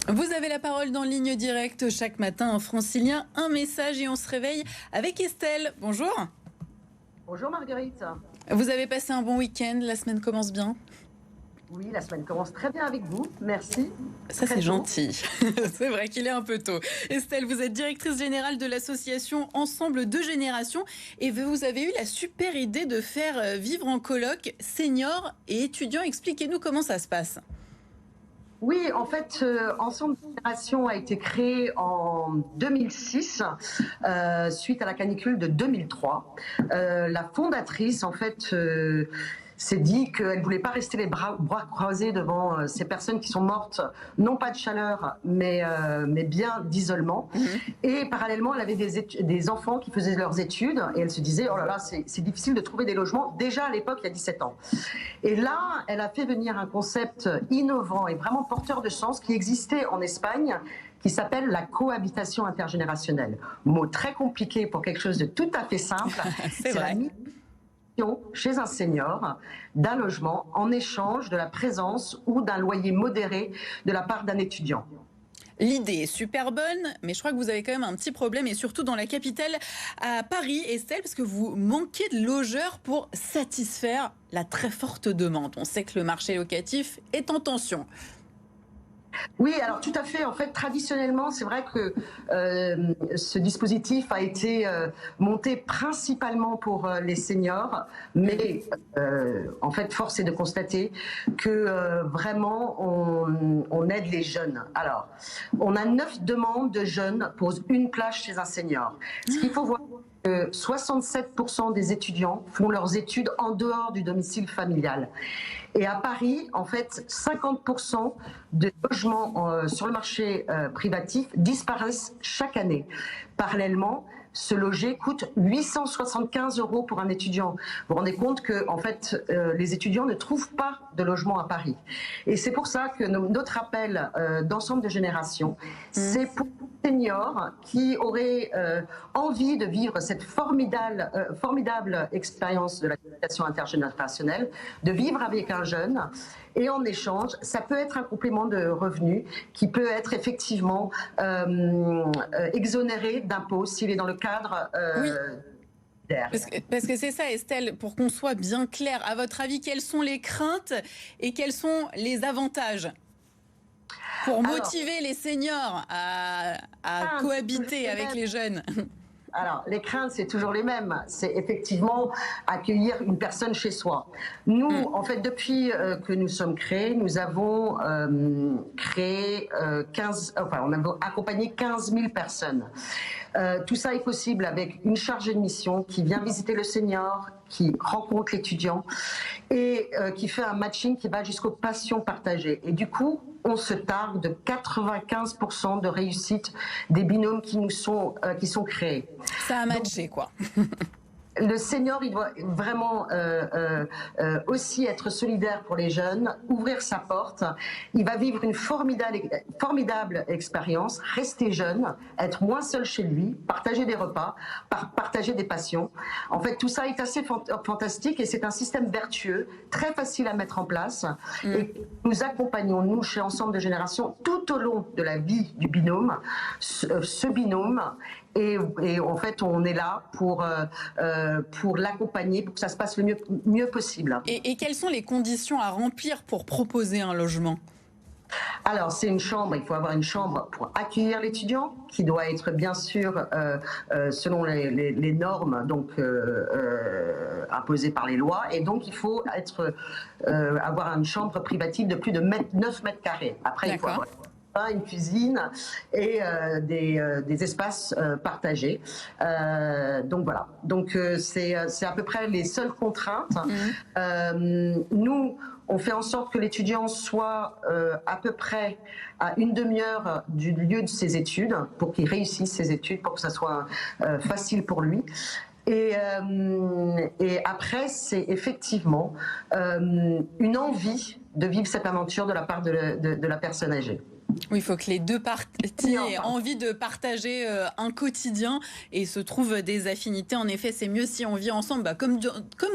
Vous avez la parole dans Ligne Directe chaque matin en francilien, un message et on se réveille avec Estelle. Bonjour. Bonjour Marguerite. Vous avez passé un bon week-end, la semaine commence bien? Oui, la semaine commence très bien avec vous. Merci. Ça Très c'est tôt. gentil. C'est vrai qu'il est un peu tôt. Estelle, vous êtes directrice générale de l'association Ensemble de Générations et vous avez eu la super idée de faire vivre en coloc seniors et étudiants. Expliquez-nous comment ça se passe. Oui, en fait, Ensemble de Générations a été créé en 2006 suite à la canicule de 2003. La fondatrice, en fait, s'est dit qu'elle ne voulait pas rester les bras croisés devant ces personnes qui sont mortes, non pas de chaleur, mais bien d'isolement. Et parallèlement, elle avait des enfants qui faisaient leurs études et elle se disait, oh là là, c'est difficile de trouver des logements, déjà à l'époque, il y a 17 ans. Et là, elle a fait venir un concept innovant et vraiment porteur de sens qui existait en Espagne, qui s'appelle la cohabitation intergénérationnelle. Mot très compliqué pour quelque chose de tout à fait simple. C'est La vrai. mise chez un senior d'un logement en échange de la présence ou d'un loyer modéré de la part d'un étudiant. L'idée est super bonne, mais je crois que vous avez quand même un petit problème, et surtout dans la capitale, à Paris, Estelle, parce que vous manquez de logeurs pour satisfaire la très forte demande. On sait que le marché locatif est en tension. Oui, alors tout à fait. En fait, traditionnellement, c'est vrai que ce dispositif a été monté principalement pour les seniors, mais en fait, force est de constater que vraiment, on aide les jeunes. Alors, on a 9 demandes de jeunes pour une plage chez un senior. Ce qu'il faut voir, 67% des étudiants font leurs études en dehors du domicile familial. Et à Paris, en fait, 50% de logements sur le marché privatif disparaissent chaque année. Parallèlement, se loger coûte 875 € pour un étudiant. Vous vous rendez compte que, en fait, les étudiants ne trouvent pas de logement à Paris. Et c'est pour ça que notre appel d'ensemble de générations, c'est pour les seniors qui auraient envie de vivre cette formidable expérience de la communication intergénérationnelle, de vivre avec un jeune. Et en échange, ça peut être un complément de revenu qui peut être effectivement exonéré d'impôts s'il est dans le cadre Oui, d'air. parce que c'est ça, Estelle, pour qu'on soit bien clair. À votre avis, quelles sont les craintes et quels sont les avantages pour Alors, motiver les seniors à c'est toujours cohabiter les avec mêmes. les jeunes? Alors, les craintes, c'est toujours les mêmes. C'est effectivement accueillir une personne chez soi. Nous, en fait, depuis que nous sommes créés, nous avons créé on a accompagné 15 000 personnes. Tout ça est possible avec une chargée de mission qui vient visiter le senior, qui rencontre l'étudiant et qui fait un matching qui va jusqu'aux passions partagées. Et du coup, on se targue de 95% de réussite des binômes qui sont créés. Ça a matché, quoi. Le senior, il doit vraiment aussi être solidaire pour les jeunes, ouvrir sa porte. Il va vivre une formidable expérience, rester jeune, être moins seul chez lui, partager des repas, partager des passions. En fait, tout ça est assez fantastique et c'est un système vertueux, très facile à mettre en place. Et nous accompagnons, nous, chez Ensemble de Générations, tout au long de la vie du binôme, ce binôme. Et en fait, on est là pour l'accompagner, pour que ça se passe le mieux possible. Et quelles sont les conditions à remplir pour proposer un logement? Alors, c'est une chambre, il faut avoir une chambre pour accueillir l'étudiant, qui doit être bien sûr selon les normes donc, imposées par les lois. Et donc, il faut avoir une chambre privative de plus de 9 mètres carrés. Après, il faut avoir une cuisine et des espaces partagés. Donc voilà. Donc c'est à peu près les seules contraintes. Nous, on fait en sorte que l'étudiant soit à peu près à une demi-heure du lieu de ses études pour qu'il réussisse ses études, pour que ça soit facile pour lui. Et après, c'est effectivement une envie de vivre cette aventure de la part de la personne âgée. Oui, il faut que les deux parties aient envie de partager un quotidien et se trouvent des affinités. En effet, c'est mieux si on vit ensemble, comme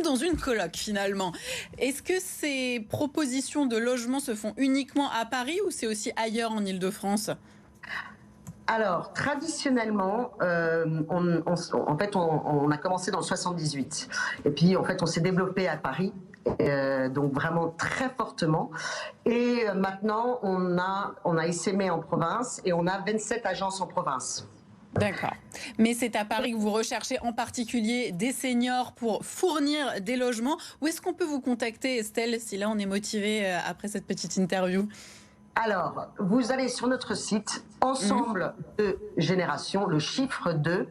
dans une coloc finalement. Est-ce que ces propositions de logement se font uniquement à Paris ou c'est aussi ailleurs en Île-de-France? Alors, traditionnellement, on a commencé dans le 78. Et puis, en fait, on s'est développé à Paris, donc vraiment très fortement. Et maintenant, on a essaimé en province et on a 27 agences en province. D'accord. Mais c'est à Paris que vous recherchez en particulier des seniors pour fournir des logements. Où est-ce qu'on peut vous contacter, Estelle, si là on est motivé après cette petite interview? Alors, vous allez sur notre site Ensemble de Génération, le chiffre 2,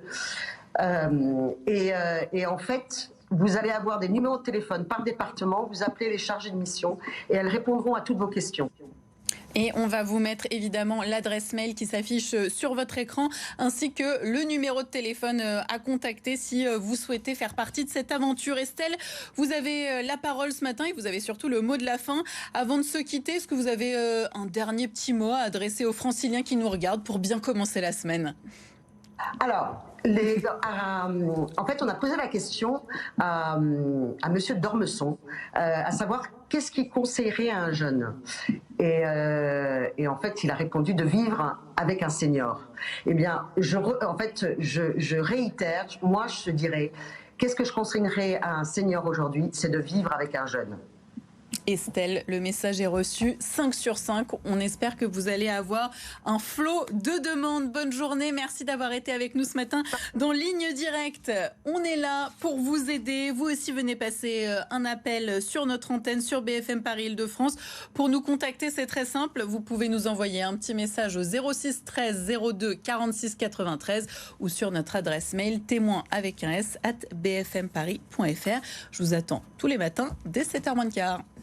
et en fait, vous allez avoir des numéros de téléphone par département, vous appelez les chargés de mission et elles répondront à toutes vos questions. Et on va vous mettre évidemment l'adresse mail qui s'affiche sur votre écran, ainsi que le numéro de téléphone à contacter si vous souhaitez faire partie de cette aventure. Estelle, vous avez la parole ce matin et vous avez surtout le mot de la fin. Avant de se quitter, est-ce que vous avez un dernier petit mot à adresser aux franciliens qui nous regardent pour bien commencer la semaine? Alors, en fait, on a posé la question à Monsieur Dormesson, à savoir qu'est-ce qu'il conseillerait à un jeune. Et en fait, il a répondu de vivre avec un senior. Eh bien, je réitère, moi, je dirais, qu'est-ce que je conseillerais à un senior aujourd'hui? C'est de vivre avec un jeune. Estelle, le message est reçu, 5 sur 5. On espère que vous allez avoir un flot de demandes. Bonne journée, merci d'avoir été avec nous ce matin dans Ligne Directe. On est là pour vous aider. Vous aussi venez passer un appel sur notre antenne, sur BFM Paris Île-de-France. Pour nous contacter, c'est très simple. Vous pouvez nous envoyer un petit message au 06 13 02 46 93 ou sur notre adresse mail témoin@bfmparis.fr. Je vous attends tous les matins dès 7h moins le quart.